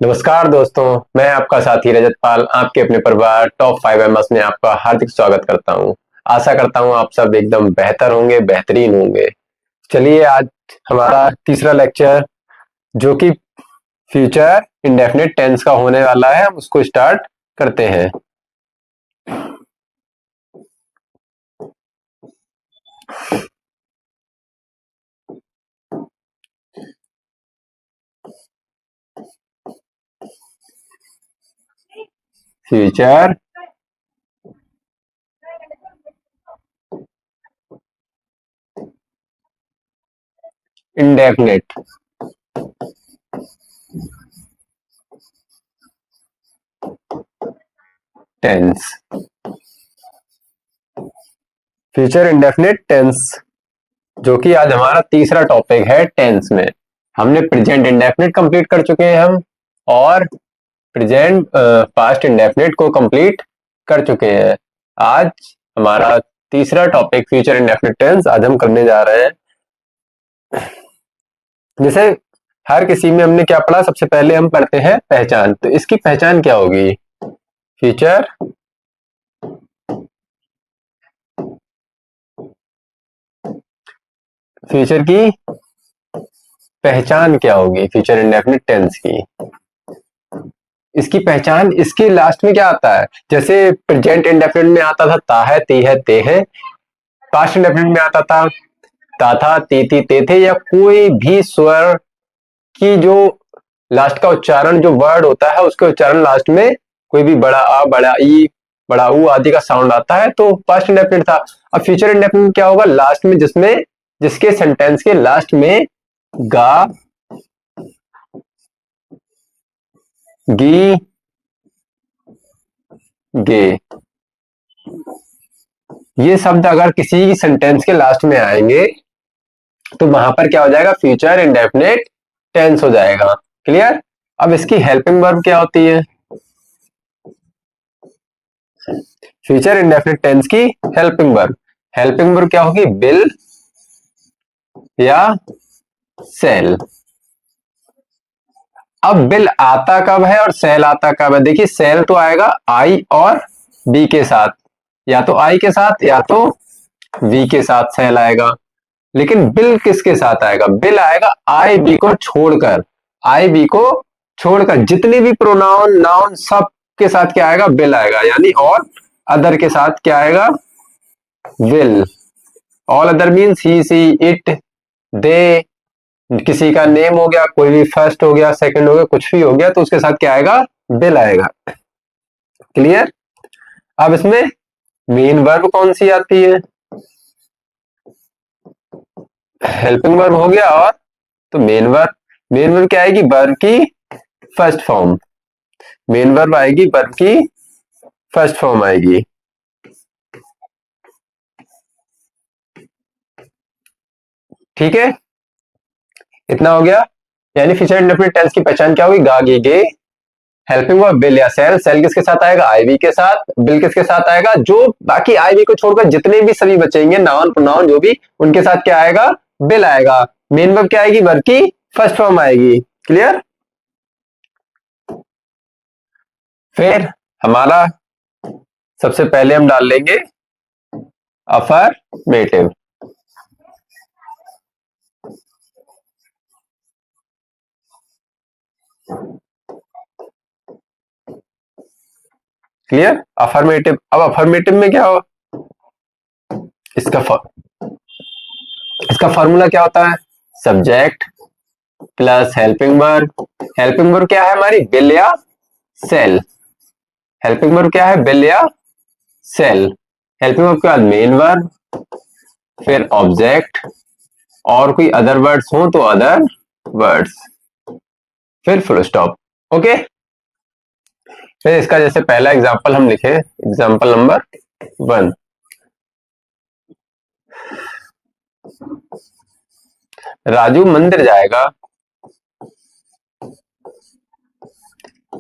नमस्कार दोस्तों, मैं आपका साथी रजत पाल आपके अपने परिवार टॉप 5 एमएस में आपका हार्दिक स्वागत करता हूं। आशा करता हूं आप सब एकदम बेहतर होंगे, बेहतरीन होंगे। चलिए आज हमारा तीसरा लेक्चर जो कि फ्यूचर इंडेफिनिट टेंस का होने वाला है, हम उसको स्टार्ट करते हैं। Future indefinite tense. Future indefinite tense जो कि आज हमारा तीसरा टॉपिक है टेंस में। हमने प्रेजेंट इंडेफिनिट कंप्लीट कर चुके हैं हम, और प्रेजेंट पास्ट इंडेफिनिट को कंप्लीट कर चुके हैं। आज हमारा तीसरा टॉपिक फ्यूचर इंडेफिनिट टेंस आज हम करने जा रहे हैं। जैसे हर किसी में हमने क्या पढ़ा, सबसे पहले हम पढ़ते हैं पहचान। तो इसकी पहचान क्या होगी? फ्यूचर फ्यूचर की पहचान क्या होगी? फ्यूचर इंडेफिनिट टेंस की इसकी पहचान, इसके लास्ट में क्या आता है? जैसे प्रेजेंट इंडेफिनिट में आता था ता है, ती है, ते है। पास्ट इंडेफिनिट में आता था ता था, ती थी, ते थे। या कोई भी स्वर की जो लास्ट का उच्चारण, जो वर्ड होता है उसके उच्चारण लास्ट में कोई भी बड़ा आ, बड़ा ई, बड़ा ऊ आदि का साउंड आता है तो पास्ट इंडेफिनिट था। अब फ्यूचर इंडेफिनिट क्या होगा? लास्ट में जिसके सेंटेंस के लास्ट में गा, गी, गे, ये शब्द अगर किसी सेंटेंस के लास्ट में आएंगे तो वहां पर क्या हो जाएगा? फ्यूचर इंडेफिनिट टेंस हो जाएगा। क्लियर? अब इसकी हेल्पिंग वर्ब क्या होती है? फ्यूचर इंडेफिनिट टेंस की हेल्पिंग वर्ब क्या होगी? विल या सेल। अब विल आता कब है और सेल आता कब है? देखिए, सेल तो आएगा आई और बी के साथ, या तो आई के साथ या तो वी के साथ सेल आएगा। लेकिन बिल किसके साथ आएगा? बिल आएगा आई बी को छोड़कर। आई बी को छोड़कर जितने भी प्रोनाउन, नाउन, सब के साथ क्या आएगा? बिल आएगा। यानी और अदर के साथ क्या आएगा? Will. All other means he, she, it, they. किसी का नेम हो गया, कोई भी फर्स्ट हो गया, सेकंड हो गया, कुछ भी हो गया, तो उसके साथ क्या आएगा? विल आएगा। क्लियर? अब इसमें मेन वर्ब कौन सी आती है? हेल्पिंग वर्ब हो गया, और तो मेन वर्ब क्या आएगी? वर्ब की फर्स्ट फॉर्म। मेन वर्ब आएगी, वर्ब की फर्स्ट फॉर्म आएगी। ठीक है, इतना हो गया। यानी फ्यूचर इंडेफिनिट टेंस की पहचान क्या होगी? गा, गे, गे। हेल्पिंग वर्ब बिल या सेल। सेल किसके साथ आएगा? आईवी के साथ। बिल किसके साथ आएगा? जो बाकी आईवी को छोड़कर जितने भी सभी बचेंगे, नाउन, प्रोनाउन, जो भी, उनके साथ क्या आएगा? बिल आएगा। मेन वर्ब क्या आएगी? वर्ब की फर्स्ट फॉर्म आएगी। क्लियर? फिर हमारा सबसे पहले हम डाल लेंगे अफर्मेटिव। क्लियर? अफर्मेटिव। अब अफर्मेटिव में क्या हो? इसका इसका फॉर्मूला क्या होता है? Subject plus helping verb. Helping verb क्या है हमारी? बिल या सेल। हेल्पिंग वर्ब क्या है? बिल या सेल। हेल्पिंग वर्ब के बाद मेन वर्ब, फिर ऑब्जेक्ट, और कोई अदर वर्ड्स हो तो अदर वर्ड्स, फिर फुल स्टॉप। ओके। फिर इसका जैसे पहला एग्जांपल हम लिखे, एग्जांपल नंबर 1। राजू मंदिर जाएगा।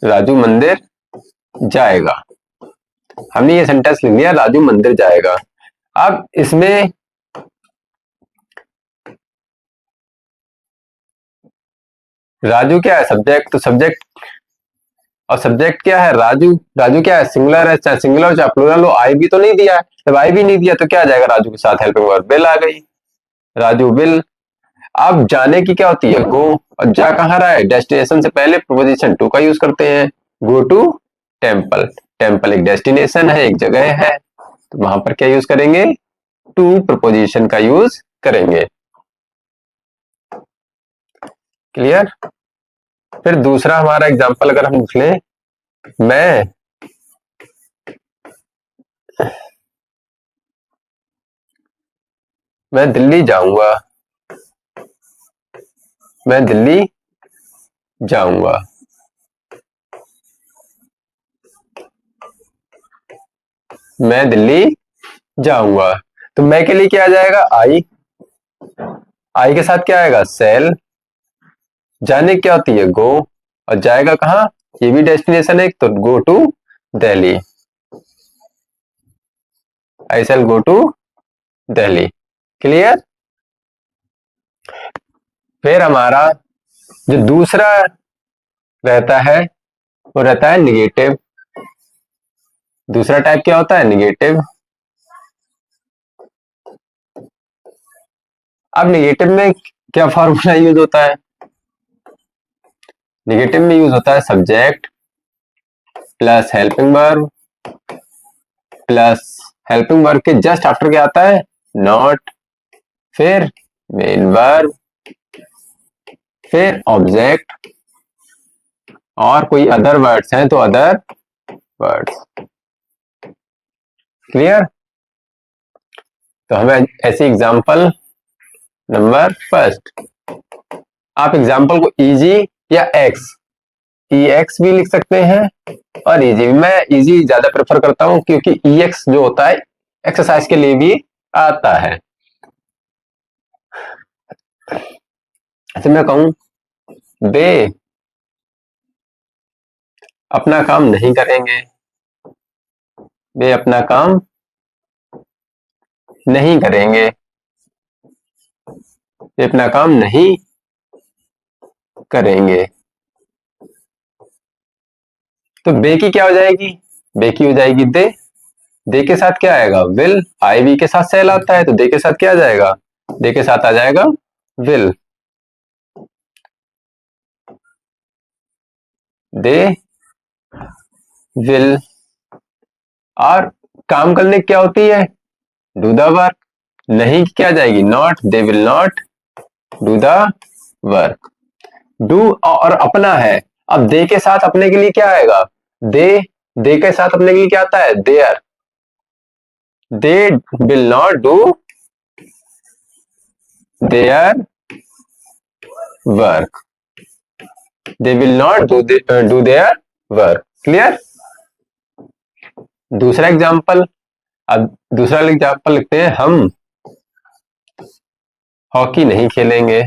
राजू मंदिर जाएगा। हमने ये सेंटेंस लिख दिया, राजू मंदिर जाएगा। अब इसमें राजू क्या है? सब्जेक्ट। तो सब्जेक्ट और सब्जेक्ट क्या है, राजू। राजू क्या है, सिंगुलर है, चाहे सिंगुलर चाहे प्लूरल हो, आई भी तो नहीं दिया है। जब आई भी नहीं दिया तो क्या आ जाएगा, राजू के साथ हेल्पिंग वर्ब विल आ गई, राजू विल। अब जाने की क्या होती है, गो। और जा कहाँ रहा है, डेस्टिनेशन से पहले प्रीपोजिशन टू का यूज करते हैं, गो टू टेम्पल। टेम्पल एक डेस्टिनेशन है, एक जगह है, तो वहां पर क्या यूज करेंगे, टू प्रपोजिशन का यूज करेंगे। क्लियर। फिर दूसरा हमारा एग्जांपल अगर हम लिख लें, मैं दिल्ली जाऊंगा, मैं दिल्ली जाऊंगा। मैं दिल्ली जाऊंगा। तो मैं के लिए क्या आ जाएगा, आई। आई के साथ क्या आएगा, सेल। जाने क्या होती है, गो। और जाएगा कहाँ, ये भी डेस्टिनेशन है, तो go to Delhi, I shall go to Delhi. Clear. फिर हमारा जो दूसरा रहता है वो रहता है निगेटिव। दूसरा टाइप क्या होता है, निगेटिव। अब निगेटिव में क्या फॉर्मूला यूज होता है, निगेटिव में यूज होता है subject plus helping verb plus helping verb के जस्ट आफ्टर क्या आता है, नॉट, फिर मेन वर्ब, फिर ऑब्जेक्ट, और कोई अदर वर्ड्स हैं तो अदर वर्ड्स। क्लियर। तो हमें ऐसी एग्जांपल नंबर फर्स्ट, आप एग्जांपल को इजी या एक्स, ई एक्स भी लिख सकते हैं और इजी। मैं इजी ज्यादा प्रेफर करता हूं क्योंकि ई एक्स जो होता है एक्सरसाइज के लिए भी आता है। अच्छा मैं कहूं, वे अपना काम नहीं करेंगे, वे अपना काम नहीं करेंगे, वे अपना काम नहीं करेंगे। तो बे की क्या हो जाएगी, बे की हो जाएगी दे। दे के साथ क्या आएगा, विल। आई वी के साथ सेल आता है तो दे के साथ क्या आ जाएगा, दे के साथ आ जाएगा विल। They will. और काम करने की क्या होती है, डू द वर्क। नहीं क्या आ जाएगी, not, they will not do the work. Do और अपना है, अब दे के साथ अपने के लिए क्या आएगा, दे के साथ अपने के लिए क्या आता है, there. They will not do their work, they will not do their work. Clear. दूसरा एग्जाम्पल, अब दूसरा एग्जाम्पल लिखते हैं, हम हॉकी नहीं खेलेंगे,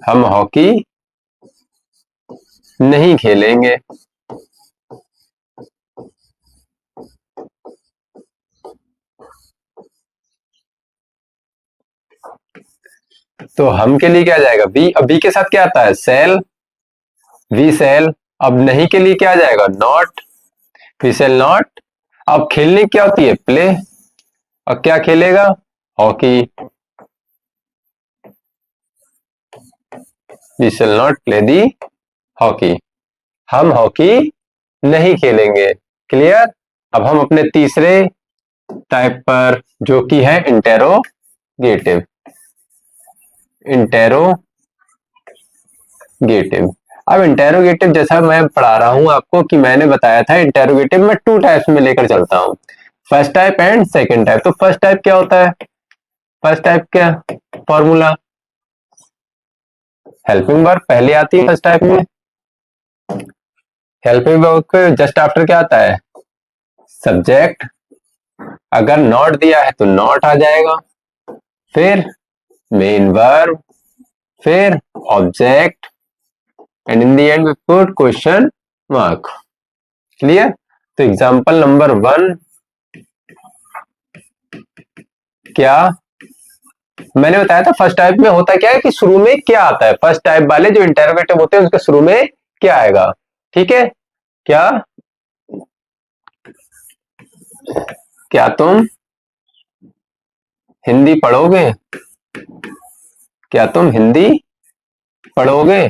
हम हॉकी नहीं खेलेंगे। तो हम के लिए क्या आ जाएगा, वी। अब वी के साथ क्या आता है, सेल, वी सेल। अब नहीं के लिए क्या आ जाएगा, नॉट, वी सेल नॉट। अब खेलने की क्या होती है, प्ले। और क्या खेलेगा, hockey, we shall not play the hockey. हम हॉकी नहीं खेलेंगे। क्लियर। अब हम अपने तीसरे टाइप पर, जो कि है इंटेरोगेटिव। इंटेरोगेटिव। अब इंटेरोगेटिव जैसा मैं पढ़ा रहा हूं आपको, कि मैंने बताया था इंटेरोगेटिव में टू टाइप्स में लेकर चलता हूं, first type and second type. तो फर्स्ट टाइप क्या होता है, फर्स्ट टाइप क्या फॉर्मूला, हेल्पिंग वर्ब पहले आती है फर्स्ट टाइप में। हेल्पिंग वर्ब के जस्ट आफ्टर क्या आता है, सब्जेक्ट। अगर नॉट दिया है तो नॉट आ जाएगा, फिर मेन वर्ब, फिर object, and in the end we put question mark. Clear. तो एग्जांपल नंबर 1, क्या मैंने बताया था फर्स्ट टाइप में होता क्या है कि शुरू में क्या आता है, फर्स्ट टाइप वाले जो इंटरोगेटिव होते हैं उसके शुरू में क्या आएगा, ठीक है। क्या क्या तुम हिंदी पढ़ोगे? क्या तुम हिंदी पढ़ोगे?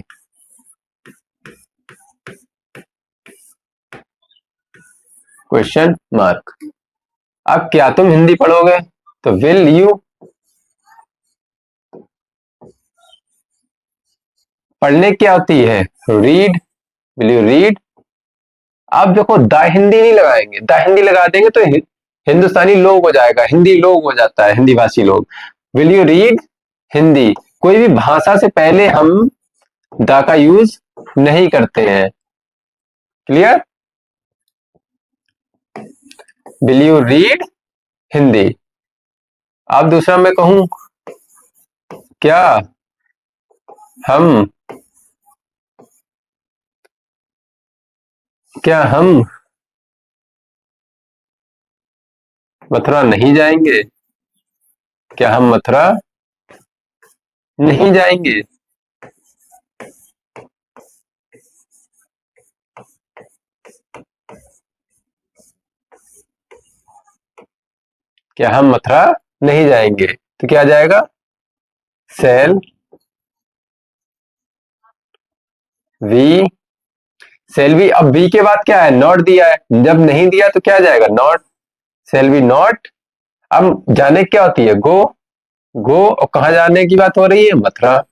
Question mark. अब क्या तुम हिंदी पढ़ोगे, तो विल यू, पढ़ने क्या होती है, रीड, विल यू रीड। आप देखो द हिंदी नहीं लगाएंगे, द हिंदी लगा देंगे तो हिंदुस्तानी लोग हो जाएगा, हिंदी लोग हो जाता है, हिंदी भाषी लोग। Will you read Hindi. कोई भी भाषा से पहले हम द का यूज नहीं करते हैं। Clear? Will you read Hindi. अब दूसरा मैं कहूं, क्या हम क्या हम मथुरा नहीं जाएंगे? क्या हम मथुरा नहीं जाएंगे? क्या हम मथुरा नहीं जाएंगे, तो क्या आ जाएगा, सेल वी, सेल वी। अब वी के बाद क्या है, नॉट दिया है, जब नहीं दिया तो क्या आ जाएगा, नॉट, सेल वी नॉट। अब जाने क्या होती है, गो, गो, और कहा जाने की बात हो रही है, Mathura.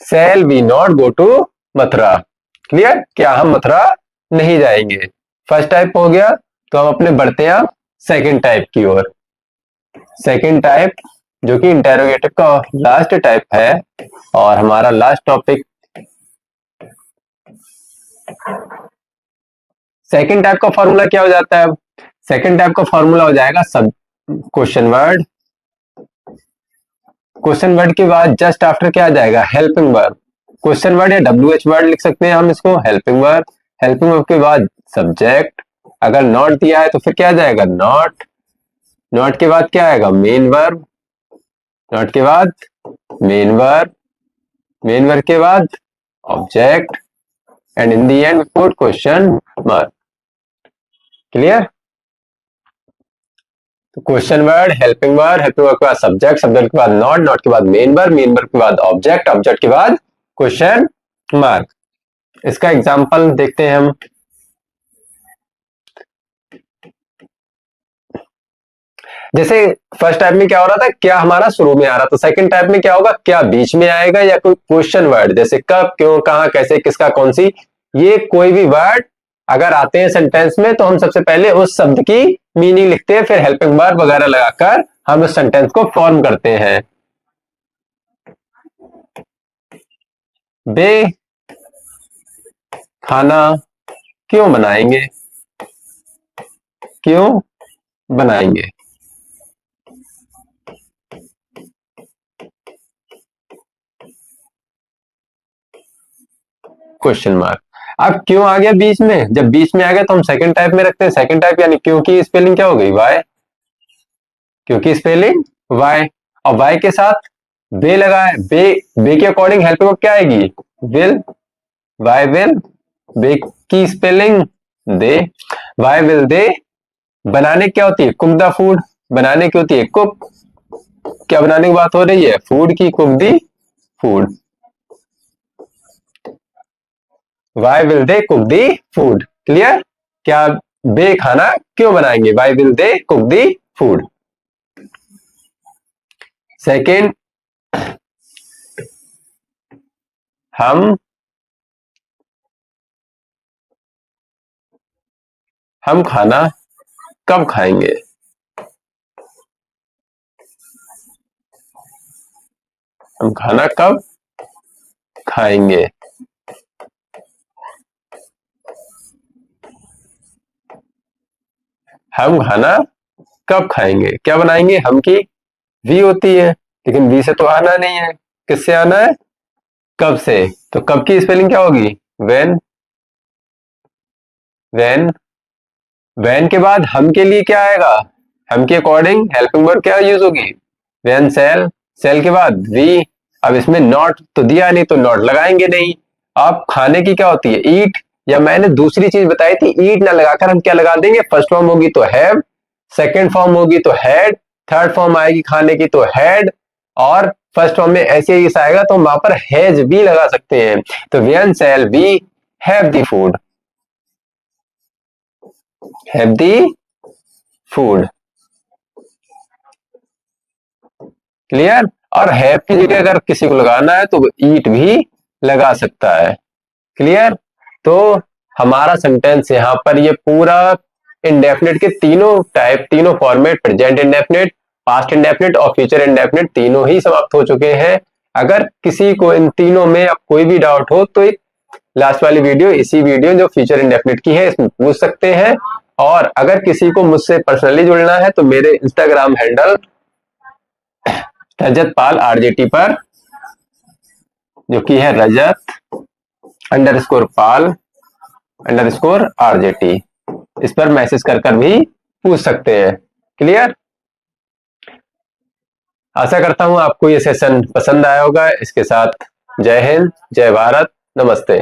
Shall we not go to Mathura. Clear? क्या हम मथुरा नहीं जाएंगे। फर्स्ट टाइप हो गया, तो हम अपने बढ़ते हैं सेकंड टाइप की ओर। सेकंड टाइप जो कि इंटेरोगेटिव का लास्ट टाइप है, और हमारा लास्ट टॉपिक। सेकंड टाइप का फॉर्मूला क्या हो जाता है, सेकंड टाइप का फॉर्मूला हो जाएगा सब क्वेश्चन वर्ड, क्वेश्चन वर्ड के बाद जस्ट आफ्टर क्या आ जाएगा, हेल्पिंग वर्ब। क्वेश्चन वर्ड या WH वर्ड लिख सकते हैं हम इसको, हेल्पिंग वर्ब। हेल्पिंग वर्ब के बाद सब्जेक्ट, अगर नॉट दिया है तो फिर क्या आ जाएगा, नॉट। नॉट के बाद क्या आएगा, मेन वर्ब। नॉट के बाद मेन वर्ब, मेन वर्ब के बाद object, and in the end put question mark. Clear? तो question word, helping word, helping word के बाद सब्जेक्ट, सब्जेक्ट के बाद नॉट, नॉट के बाद मेन वर्ब, मेन वर्ब के बाद ऑब्जेक्ट, ऑब्जेक्ट के बाद क्वेश्चन मार्क। इसका एग्जांपल देखते हैं हम। जैसे फर्स्ट टाइप में क्या हो रहा था, क्या हमारा शुरू में आ रहा था, सेकंड टाइप में क्या होगा, क्या बीच में आएगा, या कोई क्वेश्चन वर्ड, जैसे कब, क्यों, कहां, कैसे, किसका, कौन सी, ये कोई भी वर्ड अगर आते हैं सेंटेंस में तो हम सबसे पहले उस शब्द की मीनिंग लिखते हैं, फिर हेल्पिंग वर्ब वगैरह लगाकर हम उस सेंटेंस को फॉर्म करते हैं। वे खाना क्यों बनाएंगे, क्यों बनाएंगे, क्वेश्चन मार्क। अब क्यों आ गया बीच में, जब बीच में आ गया तो हम सेकंड टाइप में रखते हैं, सेकंड टाइप यानी क्योंकि स्पेलिंग क्या हो गई, वाई, क्योंकि स्पेलिंग वाई। और वाई के साथ बे लगा है, बे के अकॉर्डिंग हेल्पिंग वर्ब क्या आएगी, विल, वाई विल, बे की spelling they, why will they. बनाने क्या होती है, कुक द फूड, बनाने की होती है कुक, क्या बनाने की बात हो रही है, फूड की, cook the food. Why will they cook the food. Clear? क्या बे खाना क्यों बनाएंगे, why will they cook the food. Second, हम हम खाना कब खाएंगे, हम खाना कब खाएंगे। हम खाना कब खाएंगे, क्या बनाएंगे, हम की वी होती है, लेकिन वी से तो आना नहीं है, किससे आना है, कब से। तो कब की स्पेलिंग क्या होगी, वेन, वेन। वेन के बाद हम के लिए क्या आएगा, हम के अकॉर्डिंग हेल्पिंग वर्ब क्या यूज होगी, वेन, सेल, सेल के बाद वी। अब इसमें नॉट तो दिया नहीं तो नॉट लगाएंगे नहीं। अब खाने की क्या होती है, ईट, या मैंने दूसरी चीज बताई थी, ईट ना लगाकर हम क्या लगा देंगे, फर्स्ट फॉर्म होगी तो हैव, सेकेंड फॉर्म होगी तो हैड, थर्ड फॉर्म आएगी खाने की तो हैड, और फर्स्ट फॉर्म में ऐसे ही आएगा तो वहां पर हैज भी लगा सकते हैं। तो when shall we have the food, have the food, clear. और हैव की जगह अगर किसी को लगाना है तो ईट भी लगा सकता है, क्लियर। तो हमारा सेंटेंस यहाँ पर ये पूरा इंडेफिनिट के तीनों टाइप, तीनों format, present indefinite, past indefinite और फ्यूचर इंडेफिनिट, तीनों ही समाप्त हो चुके हैं। अगर किसी को इन तीनों में अब कोई भी डाउट हो तो लास्ट वाली वीडियो, इसी वीडियो जो फ्यूचर इंडेफिनिट की है, इसमें पूछ सकते हैं। और अगर किसी को मुझसे पर्सनली जुड़ना है तो मेरे इंस्टाग्राम हैंडल रजत पाल आरजेटी पर, जो कि है रजत_पाल_आरजेटी, इस पर मैसेज कर भी पूछ सकते हैं, क्लियर। आशा करता हूं आपको ये सेशन पसंद आया होगा। इसके साथ जय हिंद, जय भारत, नमस्ते।